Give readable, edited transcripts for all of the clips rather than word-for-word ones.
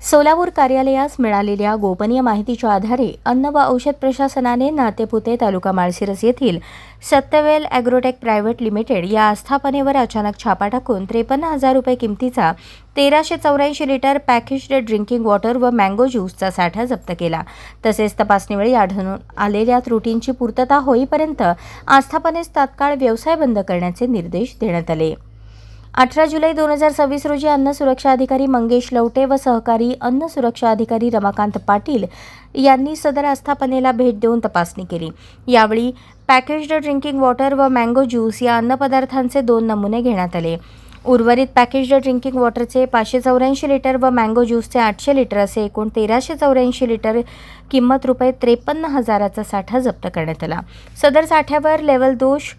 सोलापूर कार्यालयास मिळालेल्या गोपनीय माहितीच्या आधारे अन्न व औषध प्रशासनाने नातेपुते तालुका माळशिरस येथील सत्यवेल ॲग्रोटेक प्रायव्हेट लिमिटेड या आस्थापनेवर अचानक छापा टाकून 53,000 रुपये किमतीचा 1384 लिटर पॅकेज्ड ड्रिंकिंग वॉटर व मँगो ज्यूसचा साठा जप्त केला। तसेच तपासणीवेळी आढळून आलेल्या त्रुटींची पूर्तता होईपर्यंत आस्थापनेस तात्काळ व्यवसाय बंद करण्याचे निर्देश देण्यात आले। 18 जुलै 2026 रोजी अन्न सुरक्षा अधिकारी मंगेश लवटे व सहकारी अन्न सुरक्षा अधिकारी रमाकांत पाटील यांनी सदर आस्थापनेला भेट देऊन तपासणी केली। यावेळी पॅकेज्ड ड्रिंकिंग वॉटर व मँगो ज्यूस या अन्नपदार्थांचे 2 नमुने घेण्यात आले। उर्वरित पॅकेज्ड ड्रिंकिंग वॉटरचे 584 लिटर व मँगो ज्यूसचे 800 लिटर असे एकूण 1384 लिटर किंमत रुपये 53,000चा साठा जप्त करण्यात आला। सदर साठ्यावर लेव्हल दोष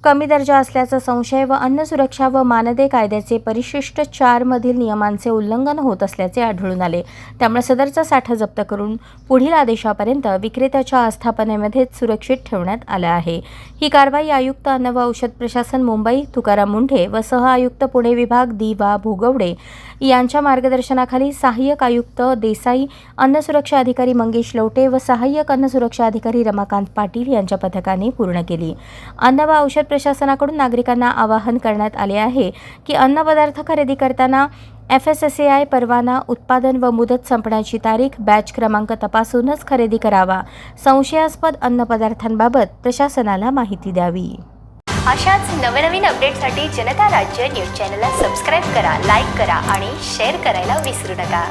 कमी दर्जा असल्याचा संशय व अन्न सुरक्षा व मानदे कायद्याचे परिशिष्ट 4 मधील नियमांचे उल्लंघन होत असल्याचे आढळून आले। त्यामुळे सदरचा साठा जप्त करून पुढील आदेशापर्यंत विक्रेत्याच्या आस्थापनेमध्ये सुरक्षित ठेवण्यात आला आहे। ही कारवाई आयुक्त अन्न व औषध प्रशासन मुंबई तुकाराम मुंढे व सह आयुक्त पुणे विभाग दी.वा. भोगवडे यांच्या मार्गदर्शनाखाली सहाय्यक आयुक्त देसाई, अन्न सुरक्षा अधिकारी मंगेश लवटे व सहाय्यक अन्न सुरक्षा अधिकारी रमाकांत पाटील यांच्या पथकाने पूर्ण केली। अन्न व औषध प्रशासनाकडून नागरिकांना आवाहन करण्यात आले आहे की अन्न पदार्थ खरेदी करताना FSSAI परवाना, उत्पादन व मुदत संपण्याची तारीख, बॅच क्रमांक तपासूनच खरेदी करावा। संशयास्पद अन्न पदार्थांबाबत प्रशासनाला माहिती द्यावी। अशाच नवनवीन अपडेटसाठी जनता राज्य न्यूज चॅनलला सबस्क्राईब करा, लाईक करा आणि शेअर करायला विसरू नका।